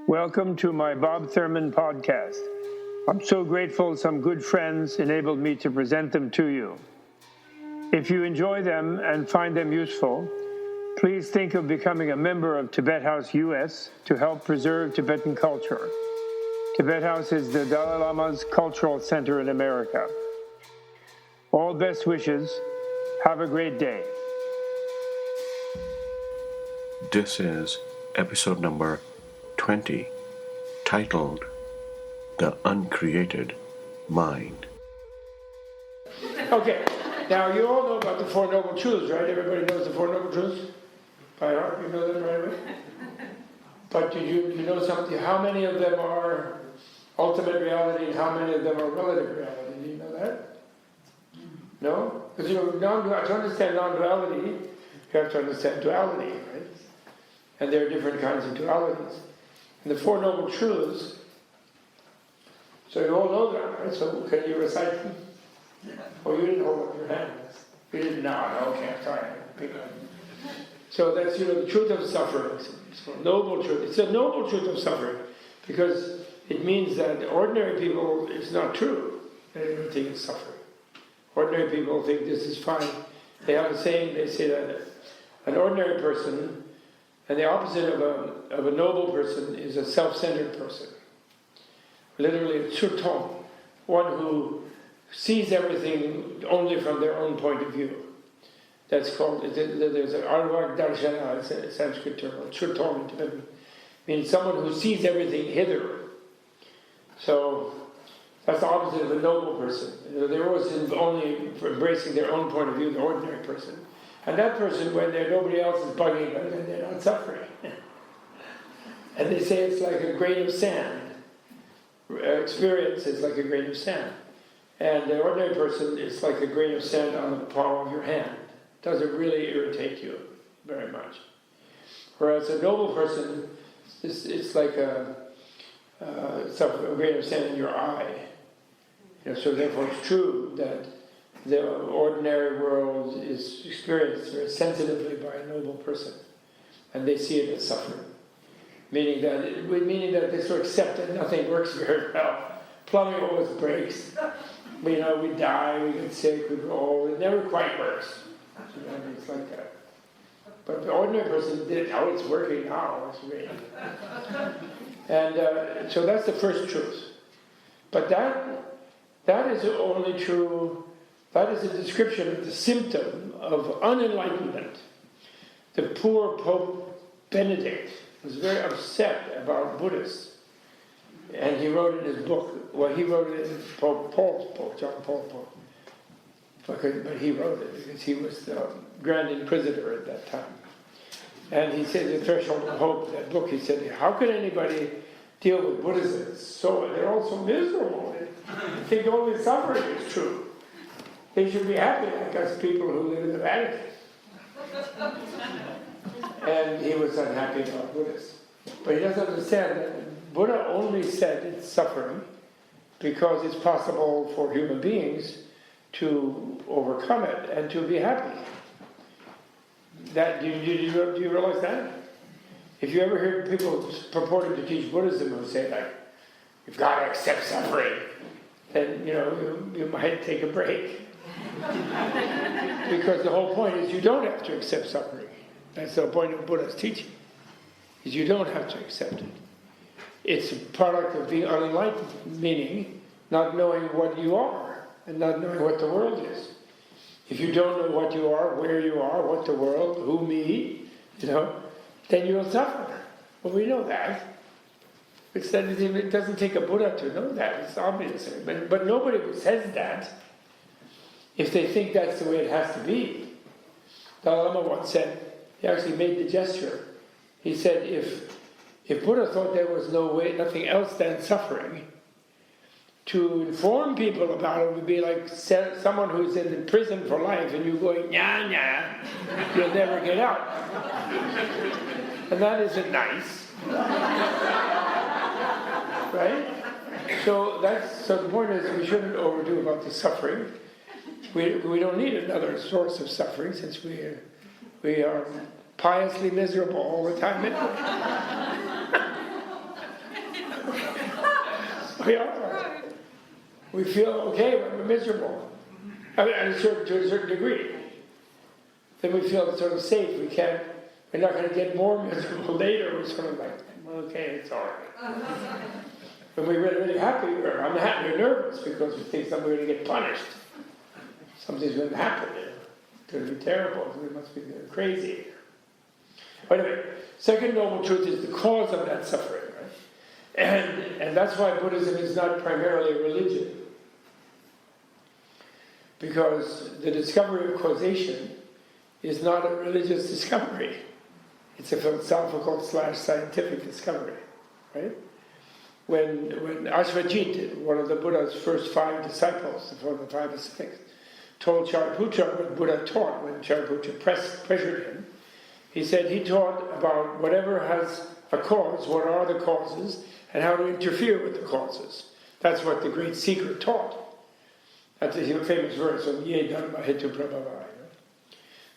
Welcome to my Bob Thurman Podcast. I'm so grateful some good friends enabled me to present them to you. If you enjoy them and find them useful, please think of becoming a member of Tibet House US to help preserve Tibetan culture. Tibet House is the Dalai Lama's cultural center in America. All best wishes. Have a great day. This is episode number 20, titled The Uncreated Mind. Okay, now you all know about the Four Noble Truths, right? Everybody knows the Four Noble Truths? By heart, you know them right away? But do you know something? How many of them are ultimate reality and how many of them are relative reality? Do you know that? No? Because to understand non-duality, you have to understand duality, right? And there are different kinds of dualities. And the Four Noble Truths, so you all know them, right? So can you recite them? Oh, you didn't hold up your hands. You didn't know. Okay, I'm sorry. So that's, the truth of suffering. It's a noble truth. It's a noble truth of suffering because it means that ordinary people, it's not true. They don't think it's suffering. Ordinary people think this is fine. They have a saying, they say that an ordinary person, and the opposite of a noble person is a self-centered person. Literally, a churton, one who sees everything only from their own point of view. That's called, there's an arvak darshana, it's a Sanskrit term, churton in Tibetan, means someone who sees everything hither. So, that's the opposite of a noble person. They're always only embracing their own point of view, the ordinary person. And that person, when nobody else is bugging them, then they're not suffering. And they say it's like a grain of sand. Experience is like a grain of sand. And the ordinary person is like a grain of sand on the palm of your hand. It doesn't really irritate you very much. Whereas a noble person, it's like a grain of sand in your eye. So therefore it's true that the ordinary world is experienced very sensitively by a noble person, and they see it as suffering, meaning that they sort of accept that nothing works very well. Plumbing always breaks. We die, we get sick, we grow old. It never quite works. It's like that. But the ordinary person it's working now. It's great. And so that's the first truth. But that is only true. That is a description of the symptom of unenlightenment. The poor Pope Benedict was very upset about Buddhists. And he wrote in his book, he wrote it in Paul's book, John Paul's book. But he wrote it because he was the Grand Inquisitor at that time. And he said, The Threshold of Hope, that book, he said, how could anybody deal with Buddhism? They're all so miserable. They think only suffering is true. They should be happy like us people who live in the Vatican. And he was unhappy about Buddhists. But he doesn't understand that Buddha only said it's suffering because it's possible for human beings to overcome it and to be happy. Do you realize that? If you ever hear people purporting to teach Buddhism who say like, you've got to accept suffering, then you might take a break. Because the whole point is you don't have to accept suffering. That's the point of Buddha's teaching, is you don't have to accept it. It's a product of being unenlightened, meaning not knowing what you are and not knowing what the world is. If you don't know what you are, where you are, what the world, who, me, then you'll suffer. Well, we know that. It doesn't take a Buddha to know that. It's obvious. But nobody who says that, if they think that's the way it has to be. Dalai Lama once said, he actually made the gesture. He said, if Buddha thought there was nothing else than suffering, to inform people about it would be like someone who's in prison for life and you going, nya, nya, you'll never get out. And that isn't nice. Right? So the point is we shouldn't overdo about the suffering. We don't need another source of suffering since we are piously miserable all the time. We are. We feel okay when we're miserable. I mean, to a certain degree. Then we feel sort of safe. We're not going to get more miserable later. We're sort of like, okay, it's all right. When we're really, really happy, we're unhappy, we're nervous because we think we're going to get punished. Something's going to happen. It's going to be terrible. We must be crazy. But anyway, second noble truth is the cause of that suffering, right? And that's why Buddhism is not primarily a religion. Because the discovery of causation is not a religious discovery. It's a philosophical / scientific discovery, right? When Ashvajit, one of the Buddha's first 5 disciples, one of the 5 ascetics, told Shariputra what Buddha taught when Shariputra pressured him, he said he taught about whatever has a cause, what are the causes, and how to interfere with the causes. That's what the great seeker taught. That's a famous verse of Ye Dharma Hetu Prabhava.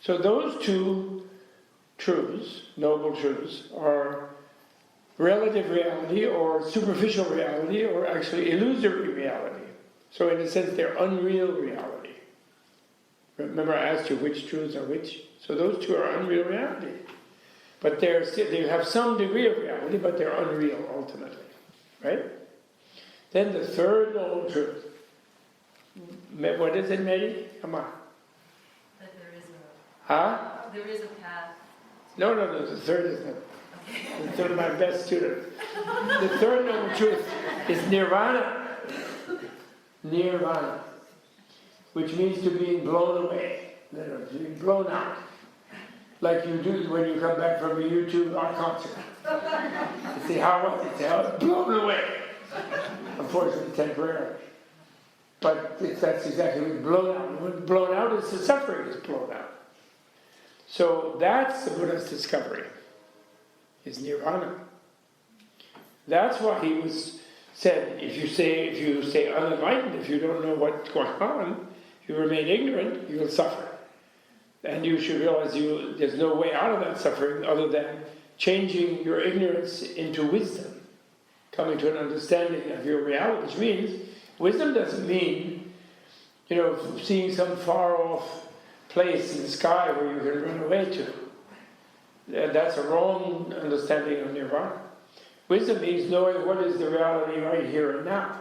So those two truths, noble truths, are relative reality or superficial reality or actually illusory reality. So in a sense they're unreal reality. Remember I asked you which truths are which? So those two are unreal reality. But they have some degree of reality, but they're unreal ultimately. Right? Then the third noble truth. What is it, Mary? Come on. That there is Huh? there is a path. No, the third is not. The third, my best student. The third noble truth is nirvana. Nirvana. Which means to being blown away. Literally, to being blown out. Like you do when you come back from a YouTube art concert. You say, how was it? You say, I was blown away. Unfortunately, temporarily. But that's exactly what blown out. When blown out is the suffering is blown out. So that's the Buddha's discovery, is nirvana. That's why he said, if you stay unenlightened, if you don't know what's going on, if you remain ignorant, you will suffer. And you should realize there's no way out of that suffering other than changing your ignorance into wisdom, coming to an understanding of your reality, which means wisdom doesn't mean, seeing some far-off place in the sky where you can run away to. That's a wrong understanding of nirvana. Wisdom means knowing what is the reality right here and now.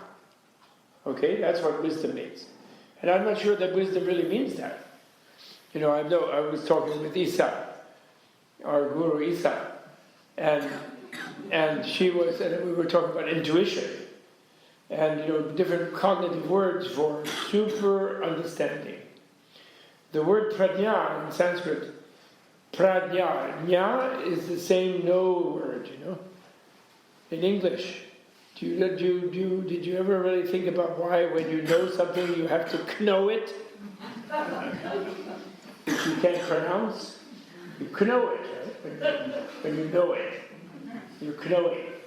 Okay, that's what wisdom means. And I'm not sure that wisdom really means that. I was talking with Isa, our guru Isa, and we were talking about intuition. And different cognitive words for super understanding. The word prajna in Sanskrit, prajna, jna is the same know word, in English. Did you ever really think about why when you know something you have to know it? If you can't pronounce, you know it, right? When you know it, you know it.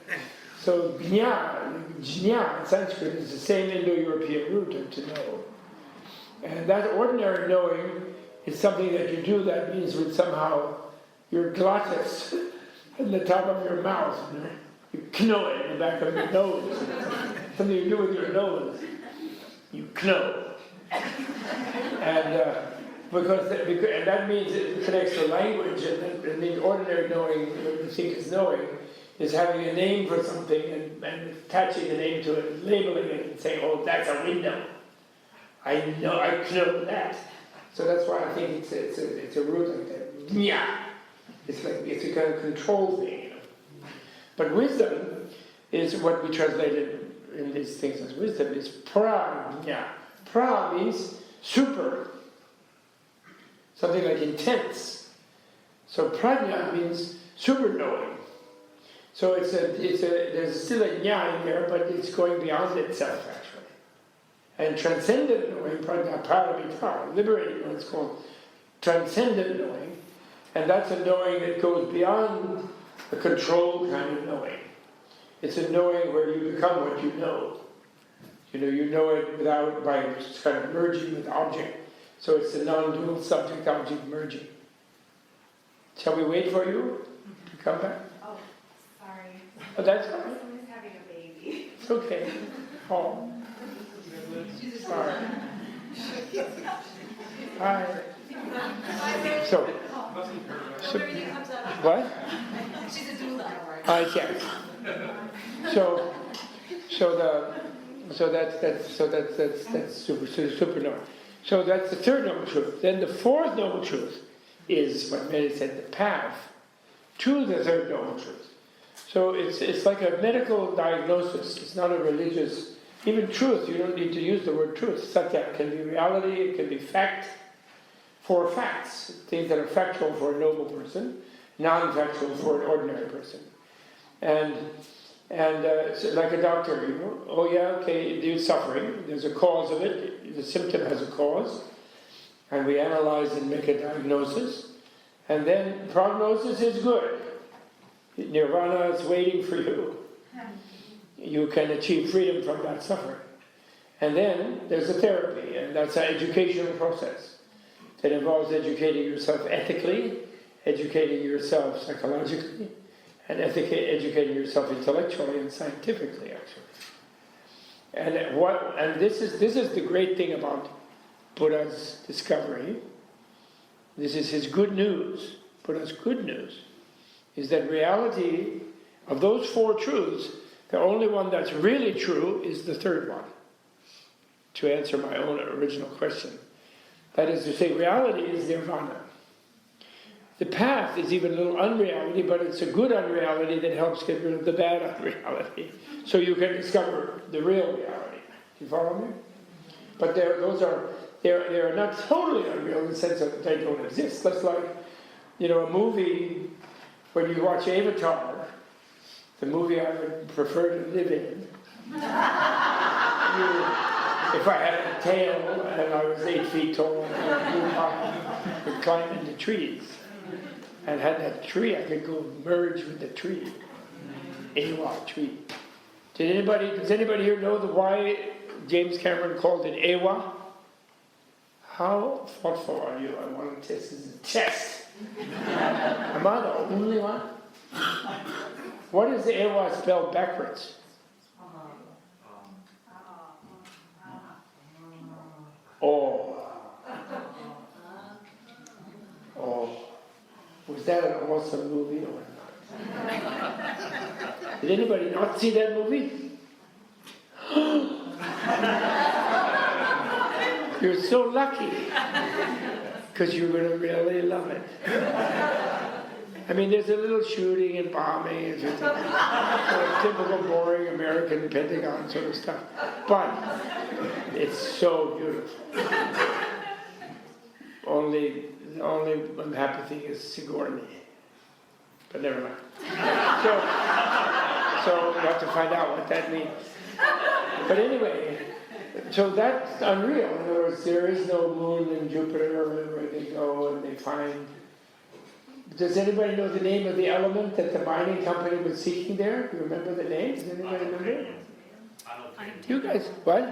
So jna in Sanskrit is the same Indo-European root of to know. And that ordinary knowing is something that you do that means with somehow your glottis in the top of your mouth. You know it in the back of your nose. Something you do with your nose. You know. And because that means it connects to language, and the ordinary knowing, what you think is knowing, is having a name for something and attaching a name to it, labeling it and saying, oh, that's a window. I know that. So that's why I think it's a root like that. Yeah. It's a kind of control thing. But wisdom is what we translated in these things as wisdom is prajna. Pra means super. Something like intense. So prajna means super knowing. So there's still a jna in there, but it's going beyond itself actually. And transcendent knowing, paramita, liberating knowing, it's called transcendent knowing. And that's a knowing that goes beyond a controlled kind of knowing. It's a knowing where you become what you know. You know it by kind of merging with object. So it's the non-dual subject-object merging. Shall we wait for you to come back? Oh, sorry. Oh, that's fine. Someone's having a baby. It's okay. Oh. Sorry. Hi. So, what? She's a doula. I guess. That's super noble. So that's the third noble truth. Then the fourth noble truth is what Mary said, the path to the third noble truth. So it's like a medical diagnosis. It's not a religious, even truth. You don't need to use the word truth. Satya can be reality. It can be fact. For facts, things that are factual for a noble person, non-factual for an ordinary person. And so like a doctor, you know, oh yeah, okay, you're suffering, there's a cause of it, the symptom has a cause, and we analyze and make a diagnosis, and then prognosis is good. Nirvana is waiting for you. You can achieve freedom from that suffering. And then there's a therapy, and that's an educational process. It involves educating yourself ethically, educating yourself psychologically, and educating yourself intellectually and scientifically, actually. And this is the great thing about Buddha's discovery. This is his good news. Buddha's good news is that reality of those four truths, the only one that's really true is the third one. To answer my own original question. That is to say, reality is nirvana. The path is even a little unreality, but it's a good unreality that helps get rid of the bad unreality. So you can discover the real reality. Do you follow me? But they're not totally unreal in the sense that they don't exist. That's like, you know, a movie, when you watch Avatar, the movie I would prefer to live in. If I had a tail and I was 8 feet tall and I would climb into trees and had that tree, I could go merge with the tree. Awa tree. Does anybody here know why James Cameron called it Awa? How thoughtful are you? I want to test this test. Am I the only one? What is the Awa spelled backwards? Oh, was that an awesome movie or not? Did anybody not see that movie? You're so lucky, because you're going to really love it. I mean, there's a little shooting and bombing and sort of typical boring American Pentagon sort of stuff, but it's so beautiful. The only unhappy thing is Sigourney, but never mind. So we have to find out what that means. But anyway, so that's unreal. In other words, there is no moon in Jupiter where they go and they find. Does anybody know the name of the element that the mining company was seeking there? Do you remember the name? Does anybody remember? You guys, what?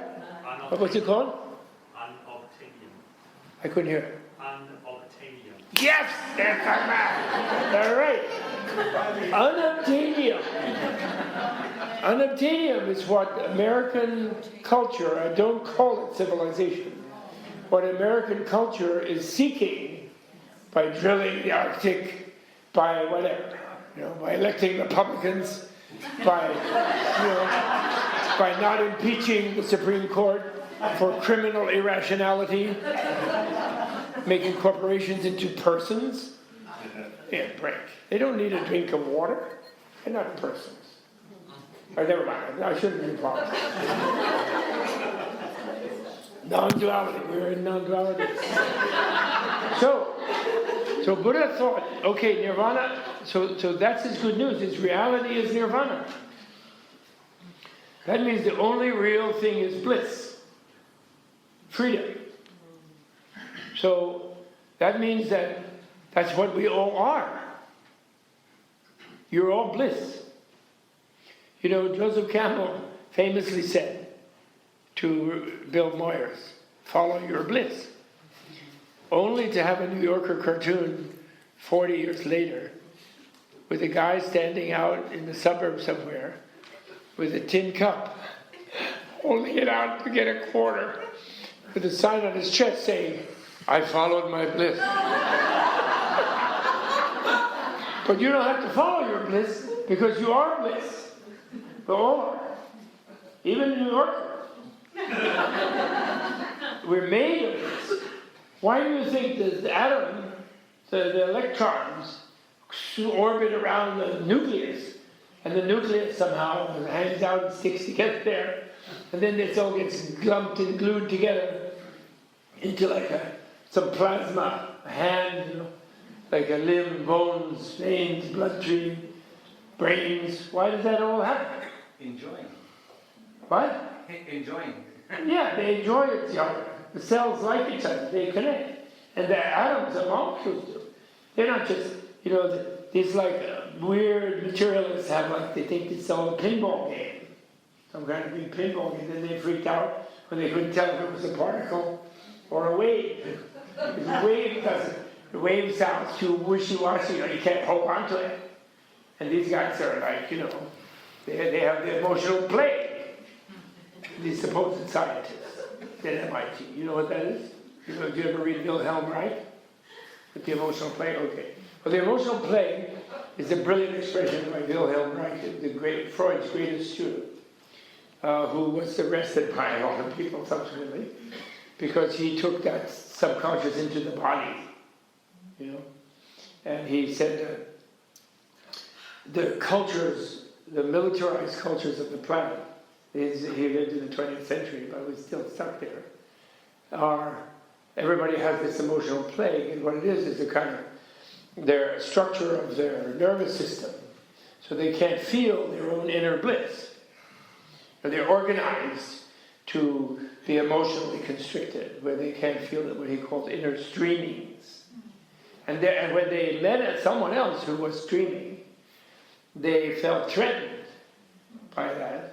What was it called? Unobtainium. I couldn't hear it. Unobtainium. Yes, that's all right. Unobtainium. Unobtainium is what American culture, I don't call it civilization, what American culture is seeking by drilling the Arctic, by whatever, by electing Republicans, by not impeaching the Supreme Court for criminal irrationality, making corporations into persons. Yeah, break. They don't need a drink of water. They're not persons. Oh, never mind. I shouldn't be politics. Non-duality. We're in non-duality. So Buddha thought, okay, nirvana, so that's his good news. His reality is nirvana. That means the only real thing is bliss. Freedom. So that means that's what we all are. You're all bliss. Joseph Campbell famously said to Bill Moyers, follow your bliss. Only to have a New Yorker cartoon 40 years later with a guy standing out in the suburbs somewhere with a tin cup holding it out to get a quarter, with a sign on his chest saying, "I followed my bliss." But you don't have to follow your bliss, because you are bliss. We all are. Even New Yorker. We're made of this. Why do you think that the atom, the electrons, orbit around the nucleus, and the nucleus somehow hangs out and sticks together there, and then this all gets lumped and glued together into like some plasma, a hand, like a limb, bones, veins, bloodstream, brains? Why does that all happen? Enjoying. What? Enjoying. Yeah, they enjoy each other. The cells like each other, they connect. And the atoms and molecules do. They're not just, these like weird materialists have like, they think it's all a pinball game. Some kind of big pinball game. Then they freaked out when they couldn't tell if it was a particle or a wave. The wave sounds too wishy-washy, you can't hold on to it. And these guys are like, they have the emotional plague. These supposed scientists at MIT. You know what that is? Did you ever read Wilhelm Reich? With the emotional plague? Okay. Well, the emotional plague is a brilliant expression by Wilhelm Reich, Freud's greatest student, who was arrested by a lot of people subsequently, because he took that subconscious into the body. And he said that the cultures, the militarized cultures of the planet, he lived in the 20th century, but was still stuck there, everybody has this emotional plague, and what it is a kind of their structure of their nervous system, so they can't feel their own inner bliss. They're organized to be emotionally constricted, where they can't feel what he calls inner streamings. And when they met someone else who was streaming, they felt threatened by that.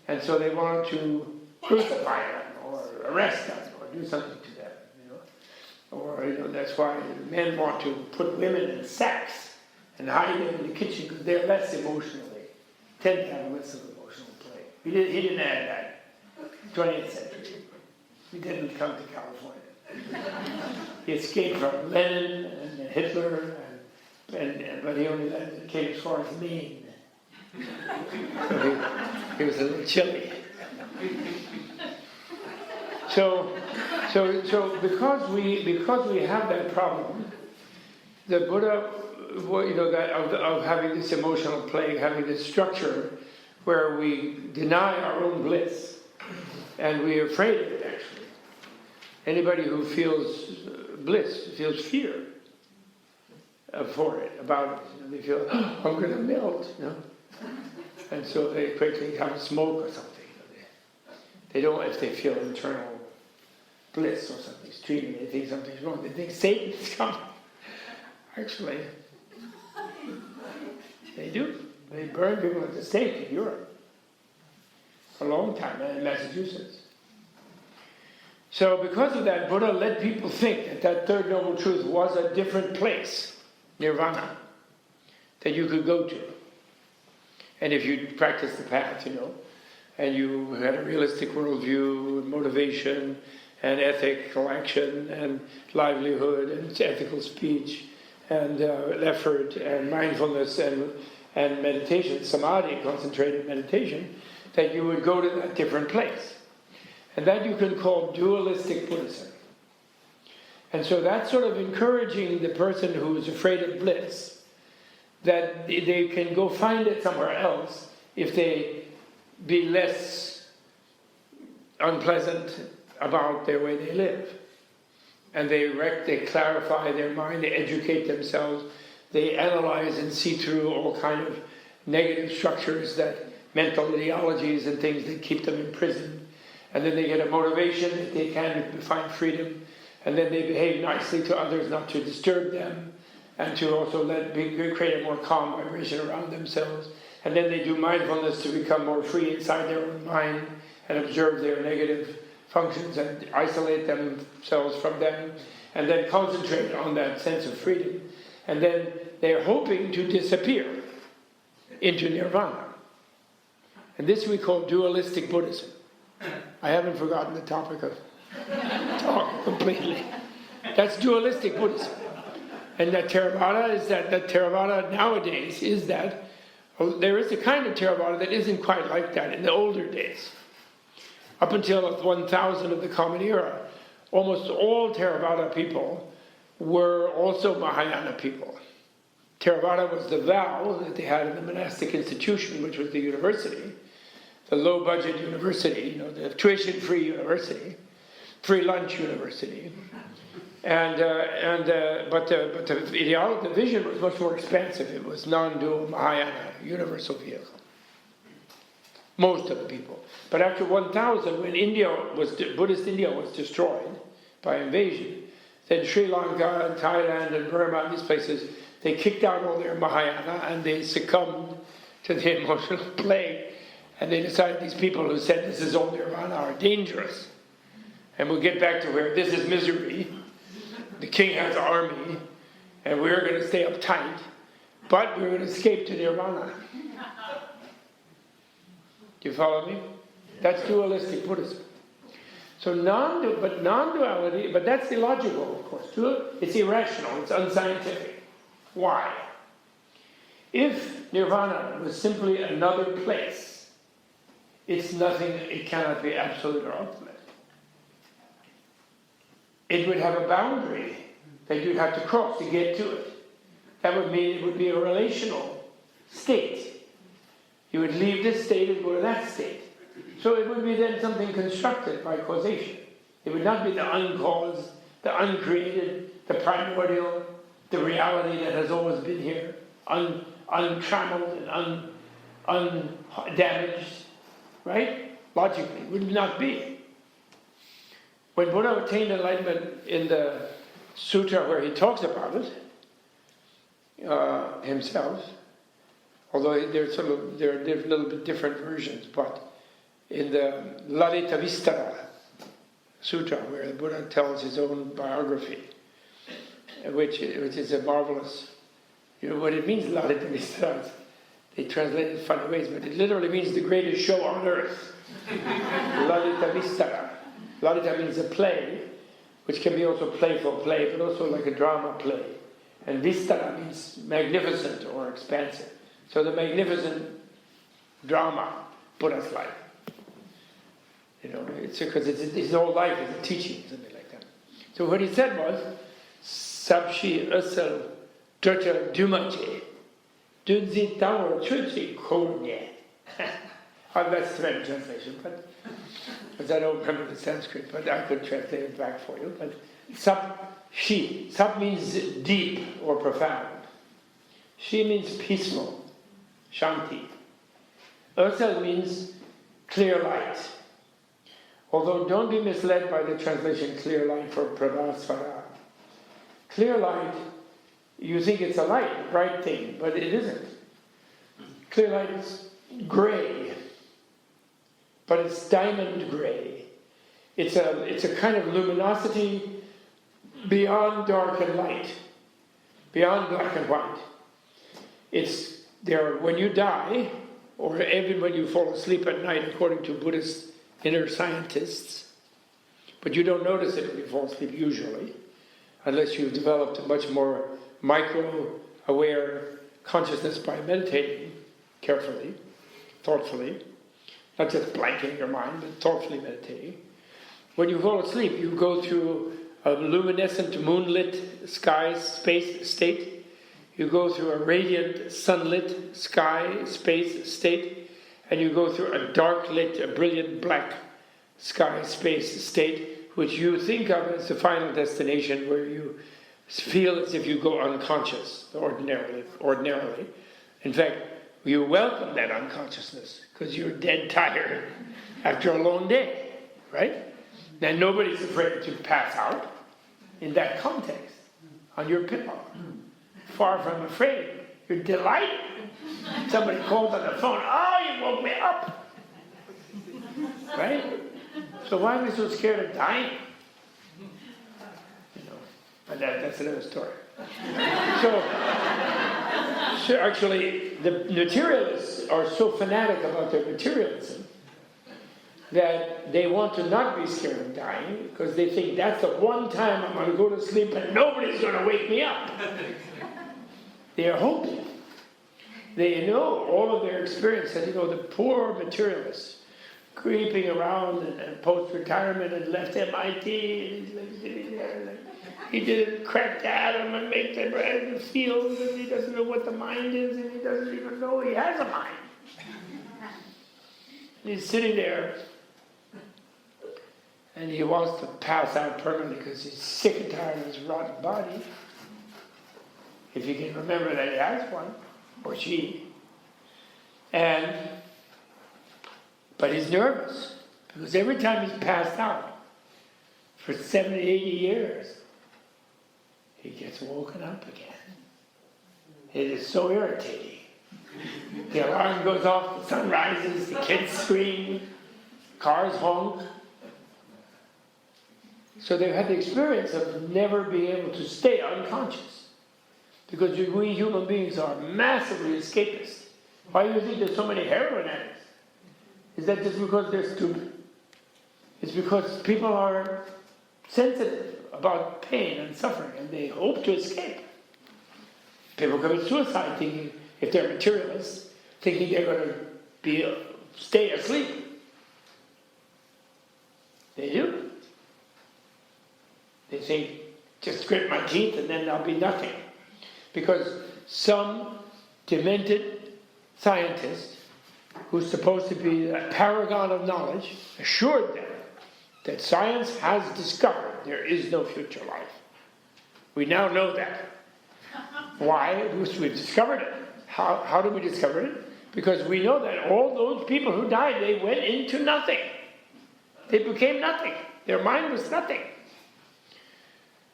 And so they wanted to crucify them, or arrest them, or do something to them, Or, that's why men want to put women in sacks and hide them in the kitchen, because they're less emotionally, tend to have less of emotional play. He didn't add that. 20th century. He didn't come to California. He escaped from Lenin and Hitler, but he only came as far as Maine. So he was a little chilly. So because we have that problem, the Buddha, of having this emotional plague, having this structure where we deny our own bliss, and we're afraid of it. Actually, anybody who feels bliss feels fear for it, about it. They feel, I'm going to melt, and so they quickly have a smoke or something. They don't, if they feel internal bliss or something streaming, they think something's wrong. They think Satan's coming. Actually, they do. They burn people at the stake in Europe for a long time, in Massachusetts. So because of that, Buddha let people think that third noble truth was a different place, nirvana, that you could go to. And if you practice the path, and you had a realistic worldview, motivation, and ethical action, and livelihood, and ethical speech, and effort, and mindfulness, and meditation, samadhi, concentrated meditation, that you would go to that different place. And that you can call dualistic Buddhism. And so that's sort of encouraging the person who is afraid of bliss, that they can go find it somewhere else if they be less unpleasant about their way they live. And they clarify their mind, they educate themselves, they analyze and see through all kind of negative structures, that mental ideologies and things that keep them imprisoned. And then they get a motivation that they can find freedom. And then they behave nicely to others, not to disturb them, and to also create a more calm vibration around themselves. And then they do mindfulness to become more free inside their own mind and observe their negative functions and isolate themselves from them, and then concentrate on that sense of freedom. And then they're hoping to disappear into nirvana. And this we call dualistic Buddhism. I haven't forgotten the topic of talk completely. That's dualistic Buddhism. And that Theravada nowadays is that, there is a kind of Theravada that isn't quite like that in the older days. Up until 1000 of the Common Era, almost all Theravada people were also Mahayana people. Theravada was the vow that they had in the monastic institution, which was the university, the low-budget university, the tuition-free university, free lunch university. But the vision was much more expansive. It was non-dual Mahayana, universal vehicle. Most of the people. But after 1000, when Buddhist India was destroyed by invasion, then Sri Lanka and Thailand and Burma, these places, they kicked out all their Mahayana and they succumbed to the emotional plague. And they decided these people who said this is all nirvana are dangerous. And we'll get back to where this is misery. The king has an army, and we're going to stay uptight, but we're going to escape to nirvana. Do you follow me? That's dualistic Buddhism. So non-duality, but that's illogical, of course. It's irrational, it's unscientific. Why? If nirvana was simply another place, it's nothing, it cannot be absolute or ultimate. It would have a boundary that you'd have to cross to get to it. That would mean it would be a relational state. You would leave this state and go to that state. So it would be then something constructed by causation. It would not be the uncaused, the uncreated, the primordial, the reality that has always been here, untrammeled and undamaged, right? Logically, it would not be. When Buddha attained enlightenment in the sutra where he talks about it himself, although there are little bit different versions, but in the Lalita Vistara Sutra, where the Buddha tells his own biography, which is a marvelous, what it means, Lalita Vistara, they translate it in funny ways, but it literally means the greatest show on earth. Lalita Vistara. Lalita means a play, which can be also playful play, but also like a drama play. And Vistara means magnificent or expansive. So the magnificent drama, Buddha's life. It's because his whole life is a teaching, something like that. So what he said was, Sabshi Asal Drata Dumache, Dudzi Tower Chuchi Kornye. That's the Tibetan translation, but because I don't remember the Sanskrit, but I could translate it back for you. But Sab means deep or profound. Shi means peaceful, Shanti. Asal means clear light. Although don't be misled by the translation clear light for Pravasvara. Clear light, you think it's a light, a bright thing, but it isn't. Clear light is gray, but it's diamond gray. It's a kind of luminosity beyond dark and light, beyond black and white. It's there when you die, or even when you fall asleep at night, according to Buddhist Inner Scientists, but you don't notice it when you fall asleep usually, unless you've developed a much more micro-aware consciousness by meditating carefully, thoughtfully, not just blanking your mind, but thoughtfully meditating. When you fall asleep, you go through a luminescent, moonlit sky, space state. You go through a radiant, sunlit sky, space state. And you go through a dark-lit, a brilliant black sky, space state, which you think of as the final destination where you feel as if you go unconscious ordinarily. In fact, you welcome that unconsciousness because you're dead tired after a long day, right? Now nobody's afraid to pass out in that context on your pillow. Far from afraid, you're delighted. Somebody calls on the phone, oh, you woke me up. Right? So why are we so scared of dying? But that's another story. So actually, the materialists are so fanatic about their materialism that they want to not be scared of dying because they think that's the one time I'm going to go to sleep and nobody's going to wake me up. They're hoping. They know all of their experience, and the poor materialists creeping around and post-retirement and left MIT, and he's like sitting there like, he didn't crack the atom and make the bread in the fields, and he doesn't know what the mind is, and he doesn't even know he has a mind. And he's sitting there, and he wants to pass out permanently because he's sick and tired of his rotten body. If you can remember that he has one, or she. But he's nervous, because every time he's passed out, for 70, 80 years, he gets woken up again. It is so irritating. The alarm goes off, the sun rises, the kids scream, cars honk. So they've had the experience of never being able to stay unconscious. Because we human beings are massively escapist. Why do you think there's so many heroin addicts? Is that just because they're stupid? It's because people are sensitive about pain and suffering, and they hope to escape. People commit suicide thinking, if they're materialists, thinking they're going to stay asleep. They do. They think, just grit my teeth and then there'll be nothing. Because some demented scientist, who's supposed to be a paragon of knowledge, assured them that science has discovered there is no future life. We now know that. Why? Because we've discovered it. How did we discover it? Because we know that all those people who died, they went into nothing. They became nothing. Their mind was nothing.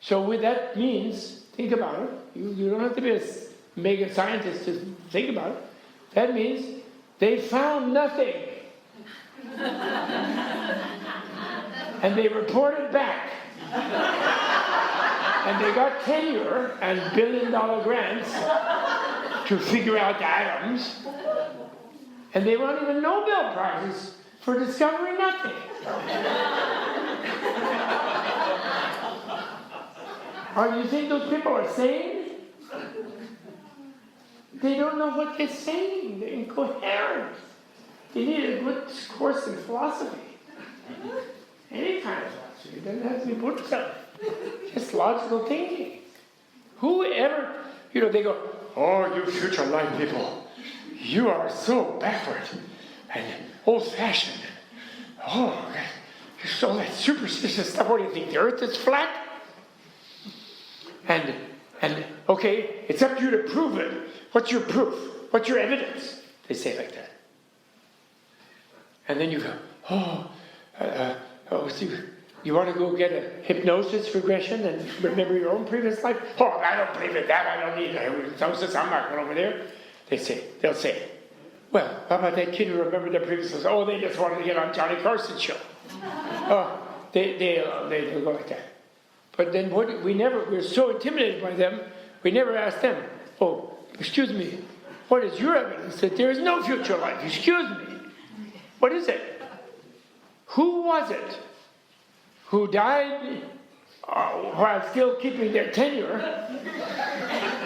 So what that means, think about it. You don't have to be a mega scientist to think about it. That means they found nothing. And they reported back. And they got tenure and billion-dollar grants to figure out the atoms. And they won even Nobel Prizes for discovering nothing. You think those people are sane? They don't know what they're saying. They're incoherent. They need a good course in philosophy. Any kind of philosophy. It doesn't have to be Buddhism. Just logical thinking. Whoever, they go, oh, you future life people, you are so backward and old-fashioned. Oh, all that superstitious stuff. What do you think, the earth is flat? And okay, it's up to you to prove it. What's your proof? What's your evidence? They say like that. And then you go, see, you want to go get a hypnosis regression and remember your own previous life? Oh, I don't believe in that. I don't need a hypnosis. I'm not going over there. They'll say, well, how about that kid who remembered their previous life? Oh, they just wanted to get on Johnny Carson's show. They'll go like that. But then we're so intimidated by them, we never ask them, oh, excuse me, what is your evidence that there is no future life? Excuse me. What is it? Who was it who died while still keeping their tenure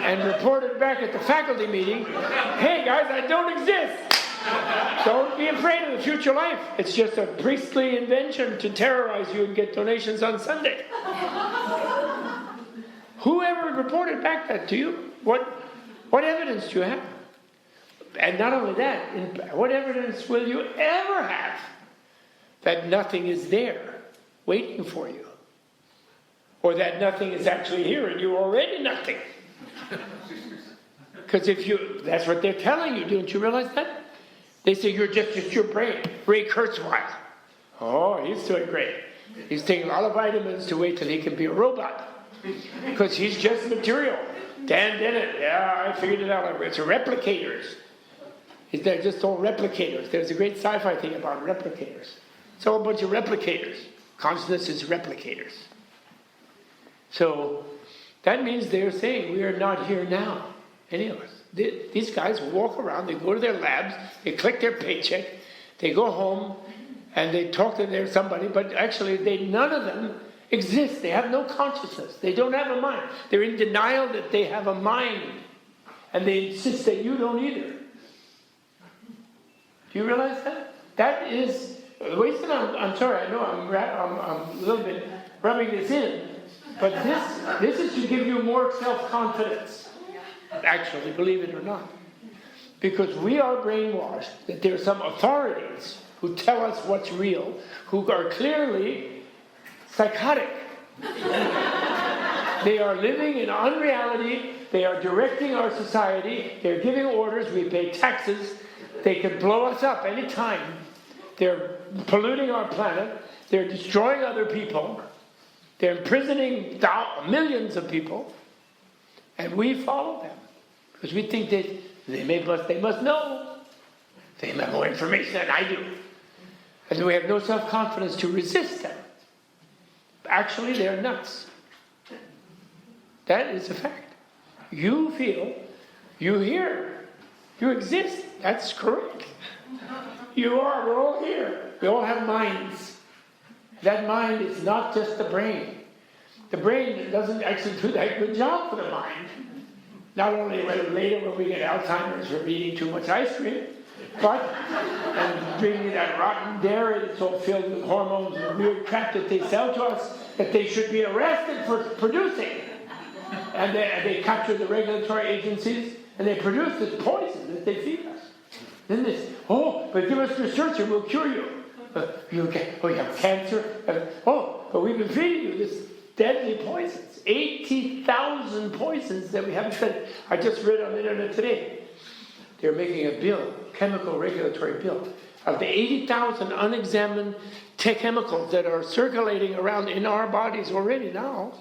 and reported back at the faculty meeting, hey guys, I don't exist. Don't be afraid of the future life. It's just a priestly invention to terrorize you and get donations on Sunday. Whoever reported back that to you, what evidence do you have? And not only that, what evidence will you ever have that nothing is there waiting for you? Or that nothing is actually here and you're already nothing? Because that's what they're telling you. Don't you realize that? They say you're just your brain. Ray Kurzweil. Oh, he's doing great. He's taking a lot of vitamins to wait till he can be a robot. Because he's just material. Dan Dennett, yeah, I figured it out. It's replicators. They're just all replicators. There's a great sci-fi thing about replicators. It's all a bunch of replicators. Consciousness is replicators. So that means they're saying we are not here now, any of us. These guys walk around, they go to their labs, they collect their paycheck, they go home, and they talk to their somebody, but actually none of them exist. They have no consciousness. They don't have a mind. They're in denial that they have a mind, and they insist that you don't either. Do you realize that? That is, I'm sorry, I know I'm a little bit rubbing this in, but this is to give you more self-confidence, actually, believe it or not. Because we are brainwashed that there are some authorities who tell us what's real, who are clearly psychotic. They are living in unreality. They are directing our society. They're giving orders. We pay taxes. They can blow us up any time. They're polluting our planet. They're destroying other people. They're imprisoning millions of people. And we follow them. Because we think they must know. They have more information than I do. And we have no self-confidence to resist them. Actually, they're nuts. That is a fact. You feel, you hear, you exist. That's correct. You are, we're all here. We all have minds. That mind is not just the brain. The brain doesn't actually do that good job for the mind. Not only later when we get Alzheimer's from eating too much ice cream, but and drinking that rotten dairy that's all filled with hormones and weird crap that they sell to us, that they should be arrested for producing. And they capture the regulatory agencies and they produce this poison that they feed us. Then this, but give us research and we'll cure you. You have cancer. But we've been feeding you this deadly poisons. 80,000 poisons that we haven't studied. I just read on the internet today. They're making a bill, chemical regulatory bill, of the 80,000 unexamined chemicals that are circulating around in our bodies already now.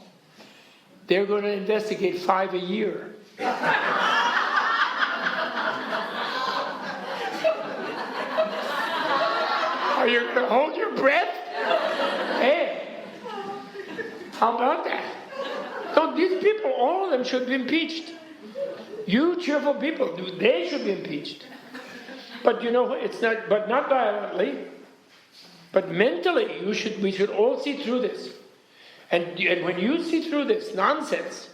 They're going to investigate 5 a year. Are you going to hold your breath? Hey, how about that? So these people, all of them should be impeached. You cheerful people, they should be impeached. But it's not. But not violently. But mentally, we should all see through this. And when you see through this nonsense,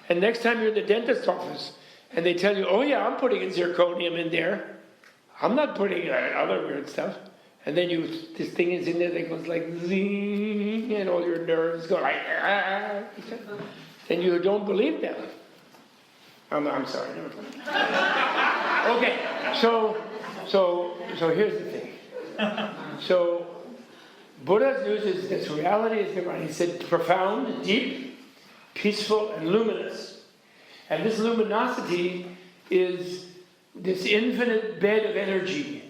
and next time you're in the dentist's office, and they tell you, I'm putting in zirconium in there. I'm not putting other weird stuff. And then this thing is in there that goes like zing, and all your nerves go like, then you don't believe them. I'm sorry. Never mind. Okay, so here's the thing. So Buddha uses this reality as nirvana. He said profound, deep, peaceful, and luminous. And this luminosity is this infinite bed of energy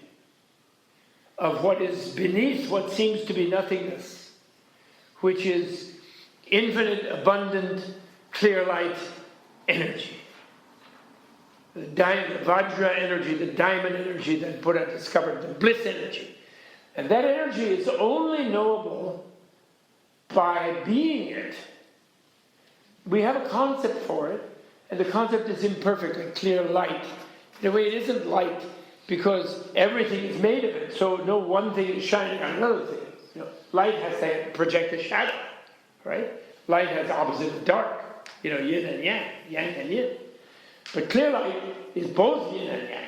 of what is beneath what seems to be nothingness, which is infinite, abundant, clear light energy. The Vajra energy, the diamond energy that Buddha discovered, the bliss energy. And that energy is only knowable by being it. We have a concept for it, and the concept is imperfect, like clear light. In a way, it isn't light because everything is made of it, so no one thing is shining on another thing. Light has to project a shadow, right? Light has opposite of dark, yin and yang, yang and yin. But clear light is both yin and yang.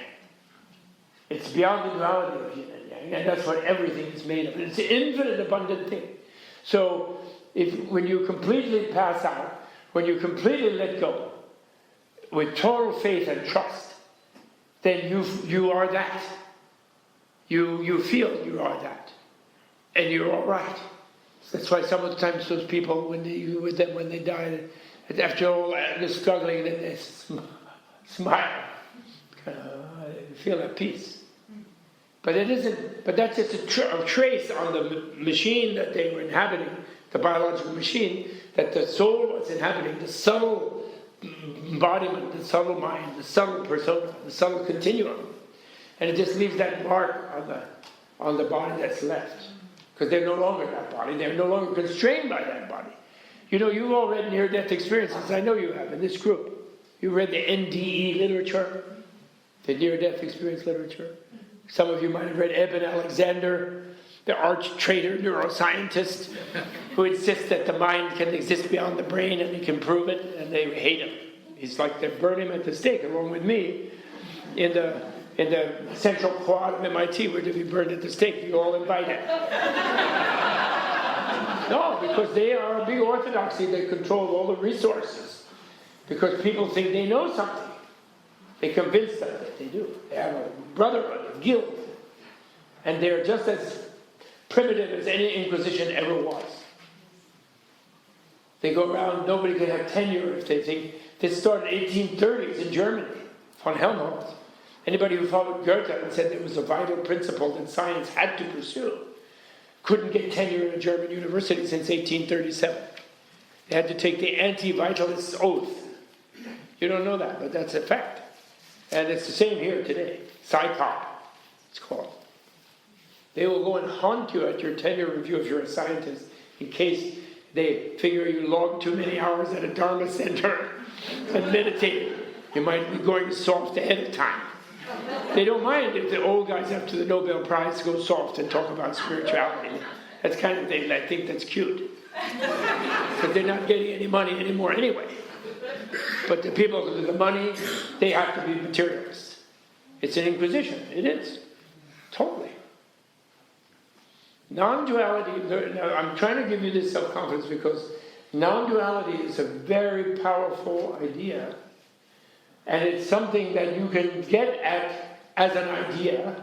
It's beyond the duality of yin and yang, and that's what everything is made of. It's an infinite, abundant thing. So, when you completely pass out, when you completely let go, with total faith and trust, then you are that. You feel you are that, and you're all right. That's why sometimes those people, when they die, after all this struggling, then they smile, feel at peace. But it isn't. But that's just a trace on the machine that they were inhabiting, the biological machine that the soul was inhabiting, the subtle embodiment, the subtle mind, the subtle persona, the subtle continuum, and it just leaves that mark on the body that's left, because they're no longer that body. They're no longer constrained by that body. You all read near-death experiences. I know you have in this group. You read the NDE literature, the near-death experience literature. Some of you might have read Eben Alexander, the arch traitor neuroscientist who insists that the mind can exist beyond the brain and he can prove it, and they hate him. He's like, they burn him at the stake along with me in the central quad of MIT. We're to be burned at the stake. You all invited. No, because they are a big orthodoxy. They control all the resources. Because people think they know something. They convince them that they do. They have a brotherhood, a guild. And they're just as primitive as any Inquisition ever was. They go around, nobody can have tenure if they think. This started in the 1830s in Germany, von Helmholtz. Anybody who followed Goethe and said it was a vital principle that science had to pursue couldn't get tenure in a German university since 1837. They had to take the anti-vitalist oath. You don't know that, but that's a fact. And it's the same here today. Psychop, it's called. They will go and haunt you at your tenure review if you're a scientist in case they figure you logged too many hours at a Dharma center and meditating. You might be going soft ahead of time. They don't mind if the old guys after the Nobel Prize go soft and talk about spirituality. That's kind of thing. I think that's cute. But they're not getting any money anymore anyway. But the people with the money, they have to be materialists. It's an inquisition. It is. Totally. Non-duality, now I'm trying to give you this self-confidence because non-duality is a very powerful idea. And it's something that you can get at as an idea,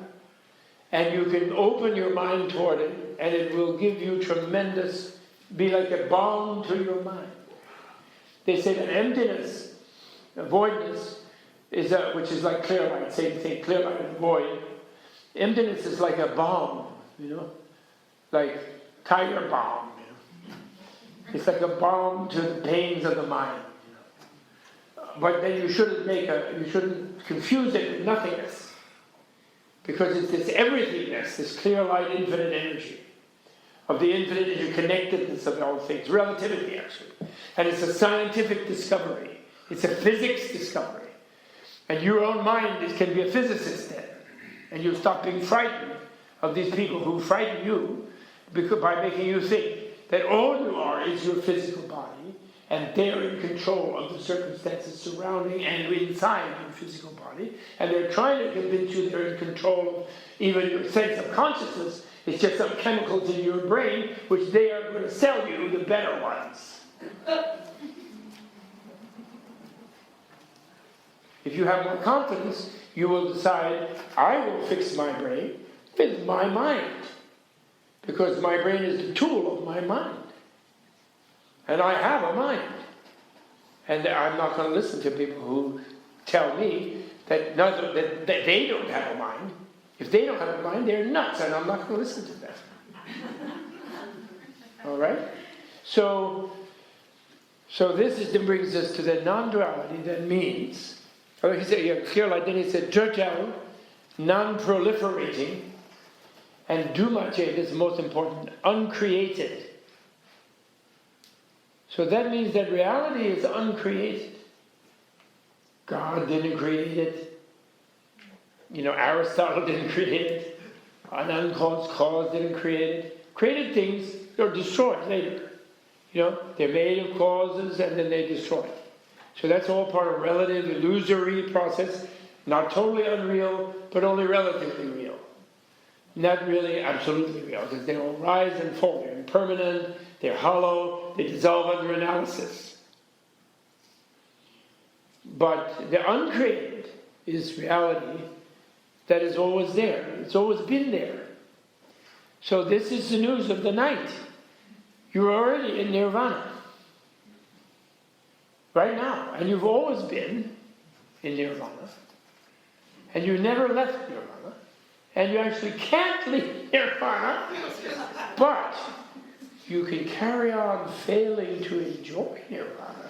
and you can open your mind toward it, and it will give you tremendous, be like a balm to your mind. They say that emptiness, voidness, which is like clear light, same thing, clear light and void. Emptiness is like a balm, like tiger balm. It's like a balm to the pains of the mind. But then you shouldn't confuse it with nothingness. Because it's this everythingness, this clear light, infinite energy, of the infinite interconnectedness of all things, relativity actually. And it's a scientific discovery. It's a physics discovery. And your own mind can be a physicist then. And you stop being frightened of these people who frighten you by making you think that all you are is your physical body, and they're in control of the circumstances surrounding and inside your physical body, and they're trying to convince you they're in control of even your sense of consciousness. It's just some chemicals in your brain which they are going to sell you, the better ones. If you have more confidence, you will decide, I will fix my brain with my mind. Because my brain is the tool of my mind. And I have a mind. And I'm not going to listen to people who tell me that they don't have a mind. If they don't have a mind, they're nuts, and I'm not going to listen to them. All right? So this brings us to the non-duality that means, he said, clear light, then he said, Jojal, non-proliferating, and Dumache is the most important, uncreated. So that means that reality is uncreated. God didn't create it. Aristotle didn't create it. An uncaused cause didn't create it. Created things are destroyed later. They're made of causes and then they're destroyed. So that's all part of a relative, illusory process. Not totally unreal, but only relatively real. Not really absolutely real, because they all rise and fall. They're impermanent, they're hollow, they dissolve under analysis. But the uncreated is reality that is always there. It's always been there. So this is the news of the night. You're already in nirvana. Right now. And you've always been in nirvana. And you never left nirvana. And you actually can't leave nirvana. But you can carry on failing to enjoy nirvana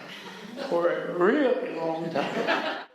for a really long time.